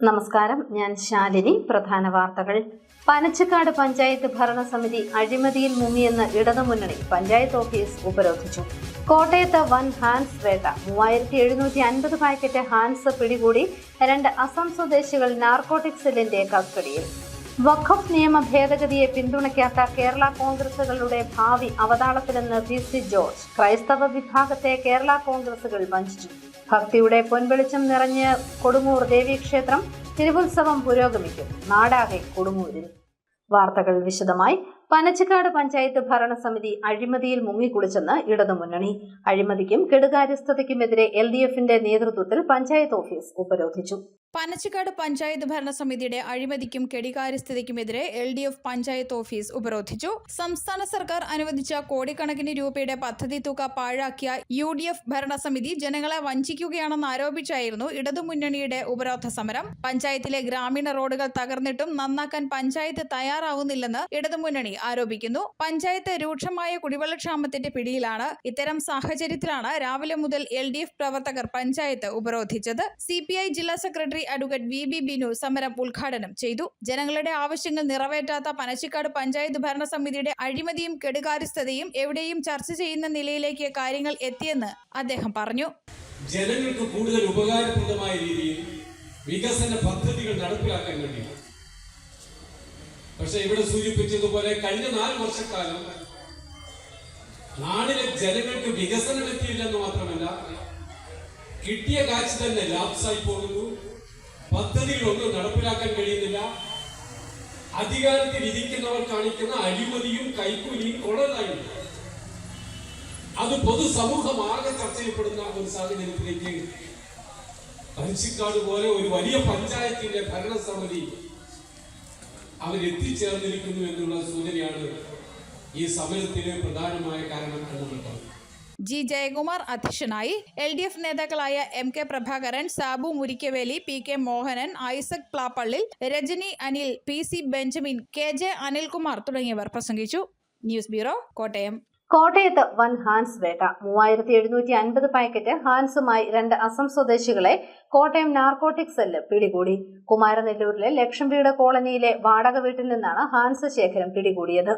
നമസ്കാരം, ഞാൻ ശാലിനി. പ്രധാന വാർത്തകൾ. പനച്ചക്കാട് പഞ്ചായത്ത് ഭരണസമിതി അഴിമതിയിൽ മുങ്ങിയെന്ന് ഇടതുമുന്നണി. പഞ്ചായത്ത് ഓഫീസ് ഉപരോധിച്ചു. കോട്ടയത്ത് വൻ ഹാൻസ് വേട്ട. 3750 പാക്കറ്റ് ഹാൻസ് പിടികൂടി. 2 അസം സ്വദേശികൾ നാർക്കോട്ടിക് സെല്ലിന്റെ കസ്റ്റഡിയിൽ. വഖഫ് നിയമ ഭേദഗതിയെ പിന്തുണയ്ക്കാത്ത കേരള കോൺഗ്രസുകളുടെ ഭാവി അവതാളത്തിലെന്ന് PC ജോർജ്. ക്രൈസ്തവ വിഭാഗത്തെ കേരള കോൺഗ്രസുകൾ വഞ്ചിച്ചു. ഭക്തിയുടെ പൊൻവെളിച്ചം നിറഞ്ഞ് കൊടുങ്ങൂർ ദേവീക്ഷേത്രം. തിരുവുത്സവം പുരോഗമിക്കും. നാടാകെ കൊടുങ്ങൂരിൽ. വാർത്തകൾ വിശദമായി. പനച്ചക്കാട് പഞ്ചായത്ത് ഭരണസമിതി അഴിമതിയിൽ മുങ്ങിക്കുളിച്ചെന്ന് ഇടതുമുന്നണി. അഴിമതിക്കും കെടുകാര്യസ്ഥതയ്ക്കുമെതിരെ LDFന്റെ നേതൃത്വത്തിൽ പഞ്ചായത്ത് ഓഫീസ് ഉപരോധിച്ചു. പനച്ചക്കാട് പഞ്ചായത്ത് ഭരണസമിതിയുടെ അഴിമതിക്കും കെടുകാര്യസ്ഥതയ്ക്കുമെതിരെ LDF പഞ്ചായത്ത് ഓഫീസ് ഉപരോധിച്ചു. സംസ്ഥാന സർക്കാർ അനുവദിച്ച കോടിക്കണക്കിന് രൂപയുടെ പദ്ധതി തുക പാഴാക്കിയ UDF ഭരണസമിതി ജനങ്ങളെ വഞ്ചിക്കുകയാണെന്ന് ആരോപിച്ചായിരുന്നു ഇടതുമുന്നണിയുടെ ഉപരോധ സമരം. പഞ്ചായത്തിലെ ഗ്രാമീണ റോഡുകൾ തകർന്നിട്ടും നന്നാക്കാൻ പഞ്ചായത്ത് തയ്യാറാവുന്നില്ലെന്ന് ഇടതുമുന്നണി ആരോപിക്കുന്നു. പഞ്ചായത്ത് രൂക്ഷമായ കുടിവെള്ളക്ഷാമത്തിന്റെ പിടിയിലാണ്. ഇത്തരം സാഹചര്യത്തിലാണ് രാവിലെ മുതൽ LDF പ്രവർത്തകർ പഞ്ചായത്ത് ഉപരോധിച്ചത്. CPI ജില്ലാ സെക്രട്ടറി അഡ്വക്കേറ്റ് VB ബിനു സമരം ഉദ്ഘാടനം ചെയ്തു. ജനങ്ങളുടെ ആവശ്യങ്ങൾ നിറവേറ്റാത്ത പനച്ചക്കാട് പഞ്ചായത്ത് ഭരണസമിതിയുടെ അഴിമതിയും കെടുകാര്യസ്ഥതയും എവിടെയും ചർച്ച ചെയ്യുന്ന നിലയിലേക്ക് കാര്യങ്ങൾ എത്തിയെന്ന് അദ്ദേഹം പറഞ്ഞു. ജനങ്ങൾക്ക് കൂടുതൽ ഉപകാരപ്രദമായ രീതിയിൽ വികസന പദ്ധതികൾ നടപ്പിലാക്കാൻ കഴിയും. പക്ഷെ ഇവിടെ സൂചിപ്പിച്ചതുപോലെ കഴിഞ്ഞ 4 വർഷക്കാലം നാടിലെ ജനങ്ങൾക്ക് വികസനം എത്തിയില്ലെന്ന് മാത്രമല്ല, കിട്ടിയ കാശ് തന്നെ ലാപ്സായി പോകുന്നു. പദ്ധതികളൊന്നും നടപ്പിലാക്കാൻ കഴിയുന്നില്ല. അധികാരത്തിൽ ഇരിക്കുന്നവർ കാണിക്കുന്ന അഴിമതിയും കൈക്കൂലിയും കൊള്ളലായിരുന്നു. അത് പൊതുസമൂഹമാകെ ചർച്ച ചെയ്യപ്പെടുന്ന ഒരു സാഹചര്യത്തിലേക്ക് പനച്ചക്കാട് പോലെ ഒരു വലിയ പഞ്ചായത്തിന്റെ ഭരണസമിതി അവരെത്തിച്ചേർന്നിരിക്കുന്നു എന്നുള്ള സൂചനയാണ് ഈ സമരത്തിന് പ്രധാനമായ കാരണം എന്ന് G. ജയകുമാർ അധ്യക്ഷനായി. LDF നേതാക്കളായ MK Prabhakaran, Sabu Murikkaveli, PK Mohanan, Isaac Plappallil, Rajani Anil, PC Benjamin, KJ Anilkumar തുടങ്ങിയവർ പ്രസംഗിച്ചു. News bureau, Kottayam. കോട്ടയത്ത് വൻ ഹാൻസ് വേട്ട. 3750 പാക്കറ്റ് ഹാൻസുമായി 2 അസം സ്വദേശികളെ കോട്ടയം നാർക്കോട്ടിക് സെല്ല് പിടികൂടി. കുമാരനെല്ലൂരിലെ ലക്ഷം വീട് കോളനിയിലെ വാടക വീട്ടിൽ നിന്നാണ് ഹാൻസ് ശേഖരം പിടികൂടിയത്.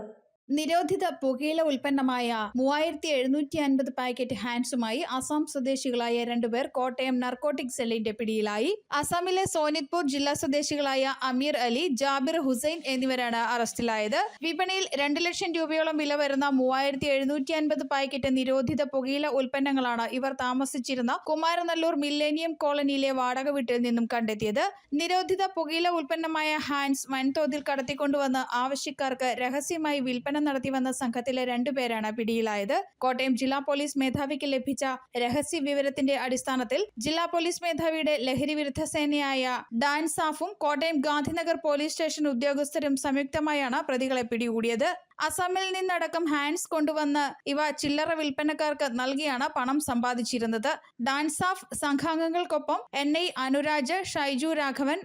നിരോധിത പുകയില ഉൽപ്പന്നമായ 3750 പാക്കറ്റ് ഹാൻസുമായി അസം സ്വദേശികളായ 2 പേർ കോട്ടയം നാർക്കോട്ടിക് സെല്ലിന്റെ പിടിയിലായി. അസമിലെ സോനിത്പൂർ ജില്ലാ സ്വദേശികളായ അമീർ അലി, ജാബിർ ഹുസൈൻ എന്നിവരാണ് അറസ്റ്റിലായത്. വിപണിയിൽ 2 ലക്ഷം രൂപയോളം വില വരുന്ന 3750 പാക്കറ്റ് നിരോധിത പുകയില ഉൽപ്പന്നങ്ങളാണ് ഇവർ താമസിച്ചിരുന്ന കുമാരനല്ലൂർ മില്ലേനിയം കോളനിയിലെ വാടക വീട്ടിൽ നിന്നും കണ്ടെത്തിയത്. നിരോധിത പുകയില ഉൽപ്പന്നമായ ഹാൻസ് വൻതോതിൽ കടത്തിക്കൊണ്ടുവന്ന് ആവശ്യക്കാർക്ക് രഹസ്യമായി വിൽപ്പന നടത്തിവന്ന സംഘത്തിലെ 2 പേരാണ് പിടിയിലായത്. കോട്ടയം ജില്ലാ പോലീസ് മേധാവിക്ക് ലഭിച്ച രഹസ്യ വിവരത്തിന്റെ അടിസ്ഥാനത്തിൽ ജില്ലാ പോലീസ് മേധാവിയുടെ ലഹരി വിരുദ്ധ സേനയായ ഡാൻ സാഫും കോട്ടയം ഗാന്ധിനഗർ പോലീസ് സ്റ്റേഷൻ ഉദ്യോഗസ്ഥരും സംയുക്തമായാണ് പ്രതികളെ പിടികൂടിയത്. അസമിൽ നിന്നടക്കം ഹാൻഡ്സ് കൊണ്ടുവന്ന് ഇവ ചില്ലറ വിൽപ്പനക്കാർക്ക് നൽകിയാണ് പണം സമ്പാദിച്ചിരുന്നത്. ഡാൻ സാഫ് സംഘാംഗങ്ങൾക്കൊപ്പം NI അനുരാജ്, ഷൈജു രാഘവൻ,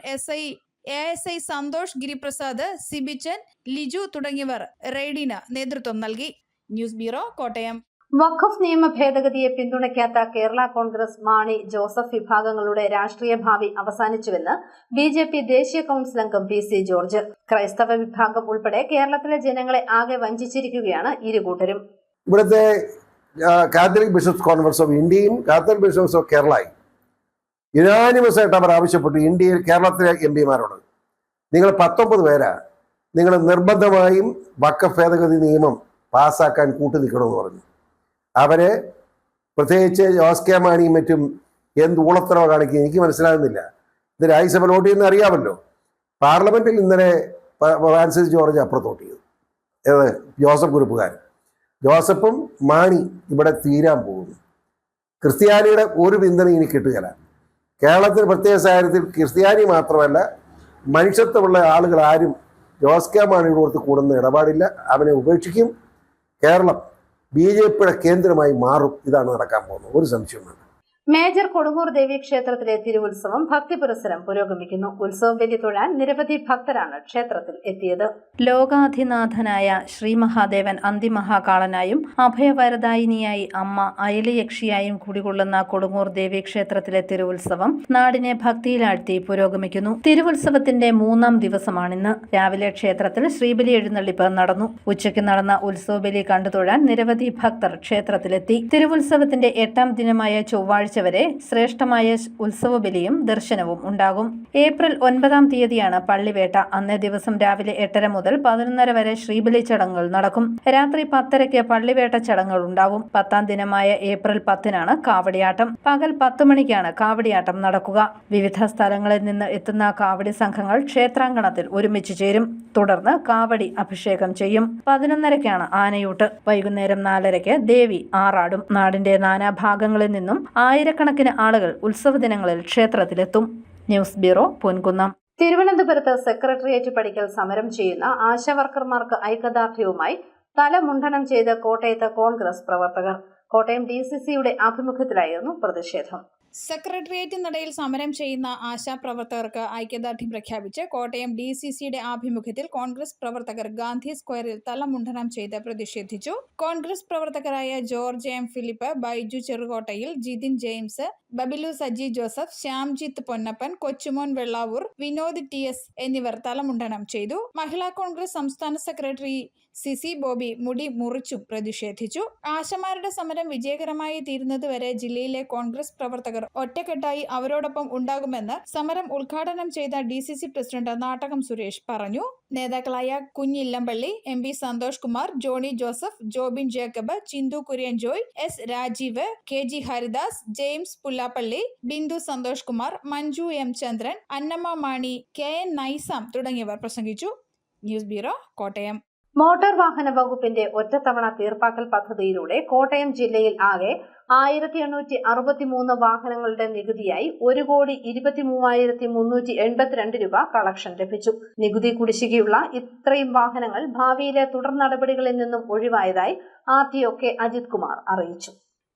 ASI സന്തോഷ് ഗിരിപ്രസാദ്, സിബിച്ചൻ, ലിജു തുടങ്ങിയവർ റെയ്ഡിന് നേതൃത്വം നൽകി. News bureau, Kottayam. വഖഫ് നിയമ ഭേദഗതിയെ പിന്തുണയ്ക്കാത്ത കേരള കോൺഗ്രസ്, മാണി ജോസഫ് വിഭാഗങ്ങളുടെ രാഷ്ട്രീയ ഭാവി അവസാനിച്ചുവെന്ന് BJP ദേശീയ കൌൺസിൽ അംഗം PC ജോർജ്. ക്രൈസ്തവ വിഭാഗം ഉൾപ്പെടെ കേരളത്തിലെ ജനങ്ങളെ ആകെ വഞ്ചിച്ചിരിക്കുകയാണ് ഇരുകൂട്ടരും. ഇവിടുത്തെ കാത്തലിക് ബിഷപ്സ് കോൺഫറൻസ് ഓഫ് ഇന്ത്യയും കാത്തലിക് ബിഷപ്സ് ഓഫ് കേരളയും യുനാനിമസ് ആയിട്ട് അവർ ആവശ്യപ്പെട്ടു ഇന്ത്യയിൽ കേരളത്തിലെ MP-മാരോട്, നിങ്ങൾ 19 പേരാ, നിങ്ങൾ നിർബന്ധമായും വഖഫ് ഭേദഗതി നിയമം പാസ്സാക്കാൻ കൂട്ടുനിൽക്കണമെന്ന് പറഞ്ഞു. അവരെ പ്രത്യേകിച്ച് ജോസ് കെ മാണിയും മറ്റും എന്ത് ഊളത്തരവ കാണിക്കുക എനിക്ക് മനസ്സിലാകുന്നില്ല. ഇത് രാജ്യസഭ വോട്ട് ചെയ്യുന്ന അറിയാമല്ലോ. പാർലമെന്റിൽ ഇന്നലെ ഫ്രാൻസിസ് ജോർജ് അപ്പുറത്ത് വോട്ട് ചെയ്തു. ഏത് ജോസഫ് ഗ്രൂപ്പുകാരൻ. ജോസഫും മാണി ഇവിടെ തീരാൻ പോകുന്നു. ക്രിസ്ത്യാനിയുടെ ഒരു പിന്തുണ ഇനി കിട്ടുകയില്ല. കേരളത്തിൽ പ്രത്യേക സാഹചര്യത്തിൽ ക്രിസ്ത്യാനി മാത്രമല്ല മനുഷ്യത്വമുള്ള ആളുകൾ ആരും ജോസ് കെ മാണിയുടെ പുറത്ത് കൂടുന്ന ഇടപാടില്ല. അവനെ ഉപേക്ഷിക്കും. കേരളം BJPയുടെ കേന്ദ്രമായി മാറും. ഇതാണ് നടക്കാൻ പോകുന്നത്, ഒരു സംശയവുമില്ല. മേജർ കൊടുങ്ങൂർ ദേവി ക്ഷേത്രത്തിലെ തിരുവുത്സവം ഭക്തിപുരസ്സരം പുരോഗമിക്കുന്നു. ഉത്സവം ബലി തൊഴാൻ നിരവധി ഭക്തരാണ് ക്ഷേത്രത്തിൽ എത്തിയത്. ലോകാധിനാഥനായ ശ്രീ മഹാദേവൻ അന്തിമഹാകാളനായും അഭയവരദായിനിയായി അമ്മ അയലയക്ഷിയായും കുടികൊള്ളുന്ന കൊടുങ്ങൂർ ദേവി ക്ഷേത്രത്തിലെ തിരുവുത്സവം നാടിനെ ഭക്തിയിലാഴ്ത്തി പുരോഗമിക്കുന്നു. തിരുവുത്സവത്തിന്റെ 3-ാം ദിവസമാണിന്ന്. രാവിലെ ക്ഷേത്രത്തിൽ ശ്രീബലി എഴുന്നള്ളിപ്പ് നടന്നു. ഉച്ചയ്ക്ക് നടന്ന ഉത്സവബലി കണ്ടുതൊഴാൻ നിരവധി ഭക്തർ ക്ഷേത്രത്തിലെത്തി. തിരുവുത്സവത്തിന്റെ 8-ാം ദിനമായ ചൊവ്വാഴ്ച വരെ ശ്രേഷ്ഠമായ ഉത്സവബലിയും ദർശനവും ഉണ്ടാകും. ഏപ്രിൽ 9-ാം തീയതിയാണ് പള്ളിവേട്ട. അന്നേ ദിവസം രാവിലെ 8:30 മുതൽ 11:30 വരെ ശ്രീബലി ചടങ്ങുകൾ നടക്കും. രാത്രി 10:30 പള്ളിവേട്ട ചടങ്ങുകൾ ഉണ്ടാവും. 10-ാം ദിനമായ ഏപ്രിൽ 10-നാണ് കാവടിയാട്ടം. പകൽ 10 മണിക്കാണ് കാവടിയാട്ടം നടക്കുക. വിവിധ സ്ഥലങ്ങളിൽ നിന്ന് എത്തുന്ന കാവടി സംഘങ്ങൾ ക്ഷേത്രാങ്കണത്തിൽ ഒരുമിച്ച് ചേരും. തുടർന്ന് കാവടി അഭിഷേകം ചെയ്യും. 11:30-ക്കാണ് ആനയൂട്ട്. വൈകുന്നേരം 4:30-ക്ക് ദേവി ആറാടും. നാടിന്റെ നാനാഭാഗങ്ങളിൽ നിന്നും ആയിരക്കണക്കിന് ആളുകൾ ഉത്സവ ദിനങ്ങളിൽ ക്ഷേത്രത്തിലെത്തും. News bureau, Ponkunnam. തിരുവനന്തപുരത്ത് സെക്രട്ടേറിയറ്റ് പടിക്കൽ സമരം ചെയ്യുന്ന ആശാവർക്കർമാർക്ക് ഐക്യദാർഢ്യവുമായി തലമുണ്ഡനം ചെയ്ത് കോട്ടയത്ത് കോൺഗ്രസ് പ്രവർത്തകർ. കോട്ടയം DCCയുടെ ആഭിമുഖ്യത്തിലായിരുന്നു പ്രതിഷേധം. സെക്രട്ടേറിയറ്റ് നടയിൽ സമരം ചെയ്യുന്ന ആശാപ്രവർത്തകർക്ക് ഐക്യദാർഢ്യം പ്രഖ്യാപിച്ച് കോട്ടയം DCCയുടെ ആഭിമുഖ്യത്തിൽ കോൺഗ്രസ് പ്രവർത്തകർ ഗാന്ധി സ്ക്വയറിൽ തലമുണ്ഡനം ചെയ്ത് പ്രതിഷേധിച്ചു. കോൺഗ്രസ് പ്രവർത്തകരായ George M. Philip, Baiju Cherukottayil, Jithin James, Babilu Saji Joseph, Shyamjith Ponnappan, Kochumon Vellavoor, Vinod TS എന്നിവർ തലമുണ്ഡനം ചെയ്തു. മഹിളാ കോൺഗ്രസ് സംസ്ഥാന സെക്രട്ടറി സിസി ബോബി മുടി മുറിച്ചും പ്രതിഷേധിച്ചു. ആശമാരുടെ സമരം വിജയകരമായി തീരുന്നതുവരെ ജില്ലയിലെ കോൺഗ്രസ് പ്രവർത്തകർ ഒറ്റക്കെട്ടായി അവരോടൊപ്പം ഉണ്ടാകുമെന്ന് സമരം ഉദ്ഘാടനം ചെയ്ത DCC പ്രസിഡന്റ് നാട്ടകം സുരേഷ് പറഞ്ഞു. നേതാക്കളായ Kunjillampally, MP Santhosh Kumar, Johnny Joseph, Jobin Jacob, Chinthu Kurian Joy, S. Rajeev, KG Haridas, James Pullappally, Bindu Santhosh Kumar, Manju M. Chandran, Annamma Mani, KN Naizam തുടങ്ങിയവർ പ്രസംഗിച്ചു. News bureau, Kottayam. മോട്ടോർ വാഹന വകുപ്പിന്റെ ഒറ്റത്തവണ തീർപ്പാക്കൽ പദ്ധതിയിലൂടെ കോട്ടയം ജില്ലയിൽ ആകെ 1863 വാഹനങ്ങളുടെ നികുതിയായി 1,23,382 രൂപ കളക്ഷൻ ലഭിച്ചു. നികുതി കുടിശ്ശികയുള്ള ഇത്രയും വാഹനങ്ങൾ ഭാവിയിലെ തുടർ നടപടികളിൽ നിന്നും ഒഴിവായതായി RTO K. അജിത് കുമാർ അറിയിച്ചു.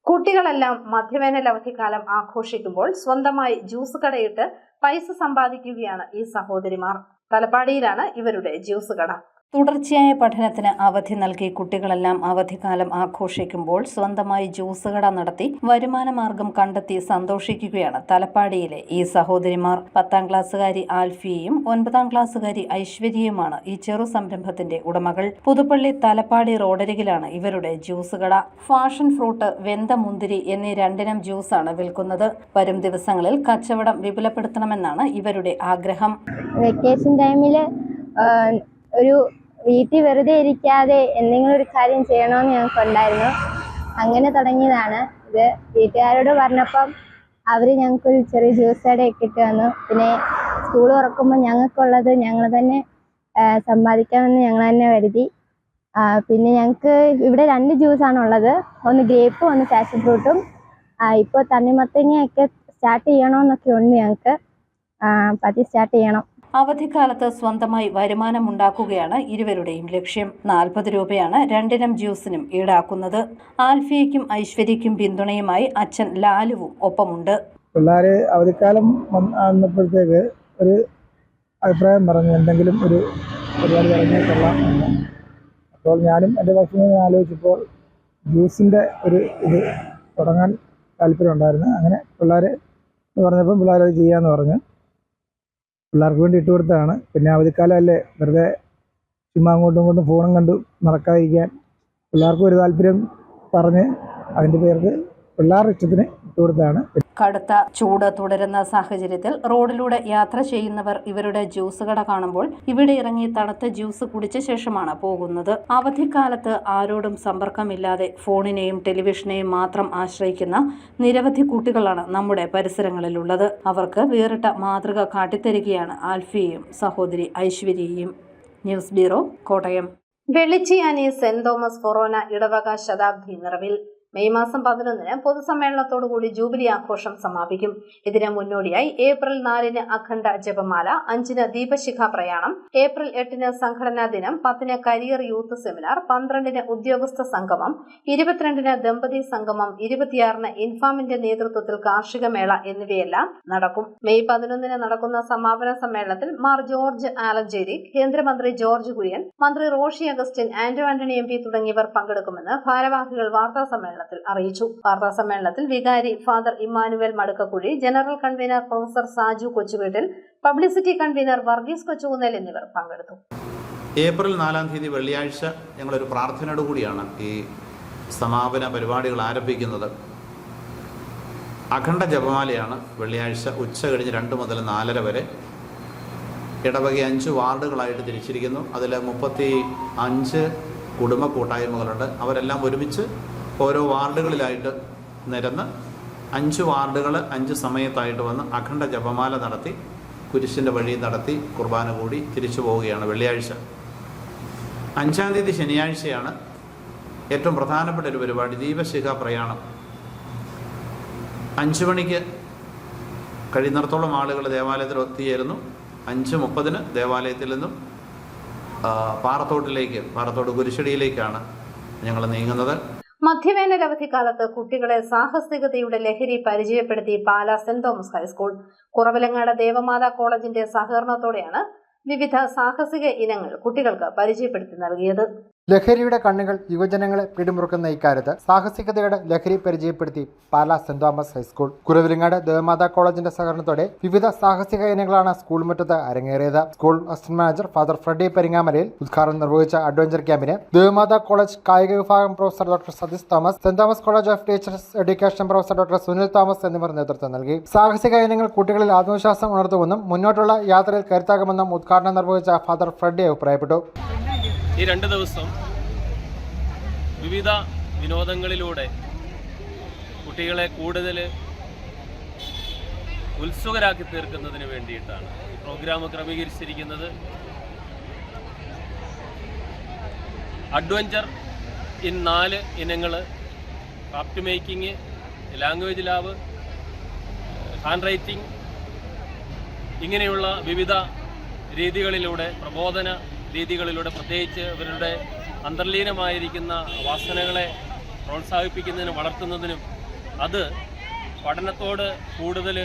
കുട്ടികളെല്ലാം മധ്യവേനൽ അവധിക്കാലം ആഘോഷിക്കുമ്പോൾ സ്വന്തമായി ജ്യൂസ് കടയിട്ട് പൈസ സമ്പാദിക്കുകയാണ് ഈ സഹോദരിമാർ. തലപ്പാടിയിലാണ് ഇവരുടെ ജ്യൂസ് കട. തുടർച്ചയായ പഠനത്തിന് അവധി നൽകി കുട്ടികളെല്ലാം അവധിക്കാലം ആഘോഷിക്കുമ്പോൾ സ്വന്തമായി ജ്യൂസ് കട നടത്തി വരുമാന മാർഗം കണ്ടെത്തി സന്തോഷിക്കുകയാണ് തലപ്പാടിയിലെ ഈ സഹോദരിമാർ. 10-ാം ക്ലാസ്സുകാരി ആൽഫിയയും 9-ാം ക്ലാസ്സുകാരി ഐശ്വര്യയുമാണ് ഈ ചെറു സംരംഭത്തിന്റെ ഉടമകൾ. പുതുപ്പള്ളി തലപ്പാടി റോഡരികിലാണ് ഇവരുടെ ജ്യൂസ് കട. ഫാഷൻ ഫ്രൂട്ട്, വെന്ത മുന്തിരി എന്നീ 2 ഇനം ജ്യൂസാണ് വിൽക്കുന്നത്. വരും ദിവസങ്ങളിൽ കച്ചവടം വിപുലപ്പെടുത്തണമെന്നാണ് ഇവരുടെ ആഗ്രഹം. വെക്കേഷൻ ടൈമില് ഒരു വീട്ടിൽ വെറുതെ ഇരിക്കാതെ എന്തെങ്കിലും ഒരു കാര്യം ചെയ്യണമെന്ന് ഞങ്ങൾക്കുണ്ടായിരുന്നു. അങ്ങനെ തുടങ്ങിയതാണ് ഇത്. വീട്ടുകാരോട് പറഞ്ഞപ്പം അവർ ഞങ്ങൾക്കൊരു ചെറിയ ജ്യൂസ് കടയൊക്കെ ഇട്ട് തന്നു. പിന്നെ സ്കൂൾ തുറക്കുമ്പോൾ ഞങ്ങൾക്കുള്ളത് ഞങ്ങൾ തന്നെ സമ്പാദിക്കാമെന്ന് ഞങ്ങൾ തന്നെ കരുതി. പിന്നെ ഞങ്ങൾക്ക് ഇവിടെ 2 ജ്യൂസാണുള്ളത്. ഒന്ന് ഗ്രേപ്പും ഒന്ന് പാഷൻ ഫ്രൂട്ടും. ഇപ്പോൾ തണ്ണിമത്തങ്ങയൊക്കെ സ്റ്റാർട്ട് ചെയ്യണമെന്നൊക്കെ ഉണ്ട് ഞങ്ങൾക്ക്. പതി സ്റ്റാർട്ട് ചെയ്യണം. അവധിക്കാലത്ത് സ്വന്തമായി വരുമാനം ഉണ്ടാക്കുകയാണ് ഇരുവരുടെയും ലക്ഷ്യം. 40 രൂപയാണ് 2 ഇനം ജ്യൂസിനും ഈടാക്കുന്നത്. ആൽഫിയയ്ക്കും ഐശ്വര്യയ്ക്കും പിന്തുണയുമായി അച്ഛൻ ലാലുവും ഒപ്പമുണ്ട്. പിള്ളേര് അവധിക്കാലം വന്നപ്പോഴത്തേക്ക് ഒരു അഭിപ്രായം പറഞ്ഞു, എന്തെങ്കിലും ഒരു പരിപാടി തുടങ്ങിയാൽ കൊള്ളാം എന്ന്. അപ്പോൾ ഞാനും എൻ്റെ വശം ആലോചിച്ചപ്പോൾ ജ്യൂസിൻ്റെ ഒരു ഇത് തുടങ്ങാൻ താല്പര്യമുണ്ടായിരുന്നു. അങ്ങനെ പിള്ളേർ പറഞ്ഞപ്പം പിള്ളേരത് ചെയ്യാമെന്ന് പറഞ്ഞു. പിള്ളേർക്ക് വേണ്ടി ഇട്ട് കൊടുത്തതാണ്. പിന്നെ അവധിക്കാലമല്ലേ, വെറുതെ ചുമ്മാ അങ്ങോട്ടും ഇങ്ങോട്ടും ഫോണും കണ്ടു നടക്കാതിരിക്കാൻ പിള്ളേർക്കും ഒരു താല്പര്യം പറഞ്ഞ് അതിൻ്റെ പേർക്ക് പിള്ളേരുടെ ഇഷ്ടത്തിന് ഇട്ട് കൊടുത്തതാണ്. കടുത്ത ചൂട് തുടരുന്ന സാഹചര്യത്തിൽ റോഡിലൂടെ യാത്ര ചെയ്യുന്നവർ ഇവരുടെ ജ്യൂസ് കട കാണുമ്പോൾ ഇവിടെ ഇറങ്ങി തണുത്ത ജ്യൂസ് കുടിച്ച ശേഷമാണ് പോകുന്നത്. അവധിക്കാലത്ത് ആരോടും സമ്പർക്കമില്ലാതെ ഫോണിനെയും ടെലിവിഷനെയും മാത്രം ആശ്രയിക്കുന്ന നിരവധി കുട്ടികളാണ് നമ്മുടെ പരിസരങ്ങളിലുള്ളത്. അവർക്ക് വേറിട്ട മാതൃക കാട്ടിത്തരികയാണ് ആൽഫിയയും സഹോദരി ഐശ്വര്യയും. News bureau, Kottayam. Velichiyani saint Thomas forane ഇടവക ശതാബ്ദി നിറവിൽ. മെയ് മാസം 11-ന് പൊതുസമ്മേളനത്തോടുകൂടി ജൂബിലി ആഘോഷം സമാപിക്കും. ഇതിന് മുന്നോടിയായി ഏപ്രിൽ 4-ന് അഖണ്ഡ ജപമാല, 5-ന് ദീപശിഖ പ്രയാണം, ഏപ്രിൽ 8-ന് സംഘടനാ ദിനം, 10-ന് കരിയർ യൂത്ത് സെമിനാർ, 12-ന് ഉദ്യോഗസ്ഥ സംഗമം, 22-ന് ദമ്പതി സംഗമം, 26-ന് ഇൻഫാമിന്റെ നേതൃത്വത്തിൽ കാർഷിക മേള എന്നിവയെല്ലാം നടക്കും. മെയ് 11-ന് നടക്കുന്ന സമാപന സമ്മേളനത്തിൽ മാർ ജോർജ് ആലഞ്ചേരി, കേന്ദ്രമന്ത്രി ജോർജ് കുര്യൻ, മന്ത്രി റോഷി അഗസ്റ്റിൻ, ആന്റോ ആന്റണി MP തുടങ്ങിയവർ പങ്കെടുക്കുമെന്ന് ഭാരവാഹികൾ വാർത്താ സമ്മേളനത്തിൽ അറിയിച്ചു. വാർത്താ സമ്മേളനത്തിൽ വികാരി father Emmanuel Madukkakuzhy, general convener professor Saju Kochuveettil, publicity convener Varghese Kochukunnel എന്നിവർ പങ്കെടുത്തു. ഏപ്രിൽ 4-ാം തീയതി വെള്ളിയാഴ്ച ഞങ്ങളൊരു പ്രാർത്ഥനയോടു കൂടിയാണ് ഈ സമാപന പരിപാടികൾ ആരംഭിക്കുന്നത്. അഖണ്ഡ ജപമാലയാണ് വെള്ളിയാഴ്ച ഉച്ച കഴിഞ്ഞ് 2 മുതൽ 4:30 വരെ. ഇടവക 5 വാർഡുകളായിട്ട് തിരിച്ചിരിക്കുന്നു. അതിൽ 35 കുടുംബ കൂട്ടായ്മകളുണ്ട്. അവരെല്ലാം ഒരുമിച്ച് ഓരോ വാർഡുകളിലായിട്ട് നിരന്ന് 5 വാർഡുകൾ 5 സമയത്തായിട്ട് വന്ന് അഖണ്ഡ ജപമാല നടത്തി കുരിശിൻ്റെ വഴി നടത്തി കുർബാന കൂടി തിരിച്ചു പോവുകയാണ് വെള്ളിയാഴ്ച. 5-ാം തീയതി ശനിയാഴ്ചയാണ് ഏറ്റവും പ്രധാനപ്പെട്ട ഒരു പരിപാടി, ദീപശിഖ പ്രയാണം. 5 മണിക്ക് കഴിയുന്നിടത്തോളം ആളുകൾ ദേവാലയത്തിൽ ഒത്തുചേരുന്നു. 5:30-ന് ദേവാലയത്തിൽ നിന്നും പാറത്തോട് കുരിശടിയിലേക്കാണ് ഞങ്ങൾ നീങ്ങുന്നത്. മധ്യവേനൽ അവധിക്കാലത്ത് കുട്ടികളെ സാഹസികതയുടെ ലഹരി പരിചയപ്പെടുത്തി Pala saint Thomas high school. Kuravilangad Devamatha കോളേജിന്റെ സഹകരണത്തോടെയാണ് വിവിധ സാഹസിക ഇനങ്ങൾ കുട്ടികൾക്ക് പരിചയപ്പെടുത്തി നൽകിയത്. ലഹരിയുടെ കണ്ണുകൾ യുവജനങ്ങളെ പിടിമുറുക്കുന്ന ഇക്കാര്യത്ത് സാഹസികതയുടെ ലഹരി പരിചയപ്പെടുത്തി Pala saint Thomas high school. Kuravilangad Devamatha കോളേജിന്റെ സഹകരണത്തോടെ വിവിധ സാഹസിക ഇനങ്ങളാണ് സ്കൂൾ മുറ്റത്ത് അരങ്ങേറിയത്. School assistant manager father Freddy Peringamalayil ഉദ്ഘാടനം നിർവഹിച്ച അഡ്വഞ്ചർ ക്യാമ്പിന് ദേവമാതാ കോളേജ് കായിക വിഭാഗം professor doctor Satheesh Thomas, saint Thomas college of teachers education professor doctor Sunil Thomas എന്നിവർ നേതൃത്വം നൽകി. സാഹസിക ഇനങ്ങൾ കുട്ടികളിൽ ആത്മവിശ്വാസം ഉണർത്തുമെന്നും മുന്നോട്ടുള്ള യാത്രയിൽ കരുത്താകുമെന്നും ഉദ്ഘാടനം നിർവഹിച്ച ഫാദർ ഫ്രെഡി അഭിപ്രായപ്പെട്ടു. ഈ 2 ദിവസം വിവിധ വിനോദങ്ങളിലൂടെ കുട്ടികളെ കൂടുതൽ ഉത്സുകരാക്കി തീർക്കുന്നതിന് വേണ്ടിയിട്ടാണ് ഈ പ്രോഗ്രാം ക്രമീകരിച്ചിരിക്കുന്നത്. അഡ്വഞ്ചർ ഇൻ 4 ഇനങ്ങൾ: craft making, language lab, hand writing, ഇങ്ങനെയുള്ള വിവിധ രീതികളിലൂടെ, പ്രബോധന രീതികളിലൂടെ, പ്രത്യേകിച്ച് ഇവരുടെ അന്തർലീനമായിരിക്കുന്ന വാസനകളെ പ്രോത്സാഹിപ്പിക്കുന്നതിനും വളർത്തുന്നതിനും അത് പഠനത്തോട് കൂടുതൽ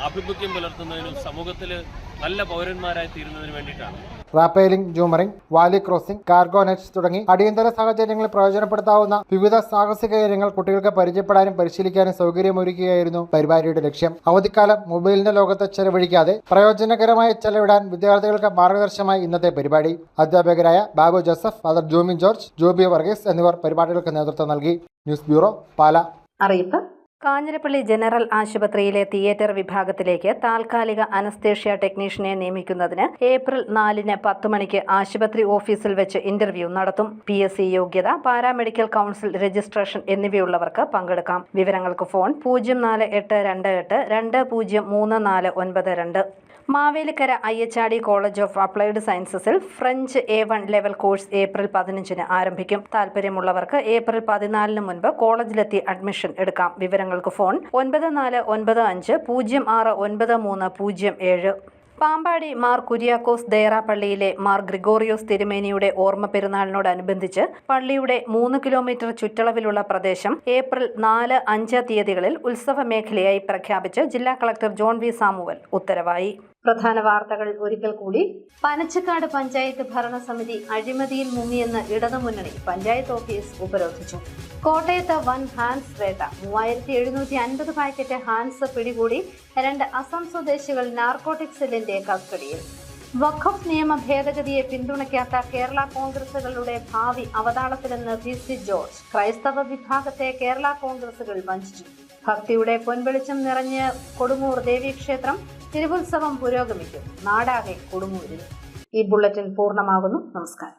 ആഭിമുഖ്യം പുലർത്തുന്നതിനും സമൂഹത്തിൽ നല്ല പൗരന്മാരായി തീരുന്നതിന് വേണ്ടിയിട്ടാണ്. Rappelling, jumaring, valley crossing, cargo nets തുടങ്ങി അടിയന്തര സാഹചര്യങ്ങളിൽ പ്രയോജനപ്പെടുത്താവുന്ന വിവിധ സാഹസിക ഇനങ്ങൾ കുട്ടികൾക്ക് പരിചയപ്പെടാനും പരിശീലിക്കാനും സൗകര്യമൊരുക്കുകയായിരുന്നു പരിപാടിയുടെ ലക്ഷ്യം. അവധിക്കാലം മൊബൈലിന്റെ ലോകത്ത് ചെലവഴിക്കാതെ പ്രയോജനകരമായി ചെലവിടാൻ വിദ്യാർത്ഥികൾക്ക് മാർഗദർശനമായി ഇന്നത്തെ പരിപാടി. അധ്യാപകരായ Babu Joseph, father Jomin George, Joby Varghese എന്നിവർ പരിപാടികൾക്ക് നേതൃത്വം നൽകി. News bureau, Pala. അറിയിപ്പ്: കാഞ്ഞിരപ്പള്ളി ജനറൽ ആശുപത്രിയിലെ തിയേറ്റർ വിഭാഗത്തിലേക്ക് താൽക്കാലിക അനസ്തേഷ്യ ടെക്നീഷ്യനെ നിയമിക്കുന്നതിന് ഏപ്രിൽ 4-ന് 10 മണിക്ക് ആശുപത്രി ഓഫീസിൽ വെച്ച് ഇന്റർവ്യൂ നടത്തും. PSC യോഗ്യത, പാരാമെഡിക്കൽ കൗൺസിൽ രജിസ്ട്രേഷൻ എന്നിവയുള്ളവർക്ക് പങ്കെടുക്കാം. വിവരങ്ങൾക്ക് phone 04828203492. Mavelikkara Ayyachadi college of applied സയൻസസിൽ French A1 level course April 15-ന് ആരംഭിക്കും. താൽപര്യമുള്ളവർക്ക് ഏപ്രിൽ 14-ന് മുൻപ് കോളേജിലെത്തി അഡ്മിഷൻ എടുക്കാം. വിവരങ്ങൾക്ക് ഫോൺ 9495069307. പാമ്പാടി മാർ കുര്യാക്കോസ് ദേറ പള്ളിയിലെ മാർ ഗ്രിഗോറിയോസ് തിരുമേനിയുടെ ഓർമ്മ പെരുന്നാളിനോടനുബന്ധിച്ച് പള്ളിയുടെ 3 കിലോമീറ്റർ ചുറ്റളവിലുള്ള പ്രദേശം ഏപ്രിൽ 4, 5 തീയതികളിൽ ഉത്സവ മേഖലയായി പ്രഖ്യാപിച്ച് ജില്ലാ കളക്ടർ ജോൺ വി സാമുവൽ ഉത്തരവായി. പ്രധാന വാർത്തകൾ ഒരിക്കൽ കൂടി. പനച്ചക്കാട് പഞ്ചായത്ത് ഭരണസമിതി അഴിമതിയിൽ മുങ്ങിയെന്ന് ഇടതുമുന്നണി പഞ്ചായത്ത് ഓഫീസ് ഉപരോധിച്ചു. കോട്ടയത്ത് വൻ ഹാൻസ് വേട്ട, 3750 പാക്കറ്റ് ഹാൻസ് പിടികൂടി. 2 അസം സ്വദേശികൾ നാർക്കോട്ടിക് സെല്ലിന്റെ കസ്റ്റഡിയിൽ. വഖഫ് നിയമ ഭേദഗതിയെ പിന്തുണയ്ക്കാത്ത കേരള കോൺഗ്രസുകളുടെ ഭാവി അവതാളത്തിലെന്ന് PC ജോർജ്. ക്രൈസ്തവ വിഭാഗത്തെ കേരള കോൺഗ്രസുകൾ വഞ്ചിച്ചു. ഭക്തിയുടെ പൊൻവെളിച്ചം നിറഞ്ഞ് കൊടുങ്ങൂർ ദേവീക്ഷേത്രം. തിരുവുത്സവം പുരോഗമിക്കും. നാടാകെ കൊടുങ്ങൂരിൽ. ഈ ബുള്ളറ്റിൻ പൂർണ്ണമാകുന്നു. നമസ്കാരം.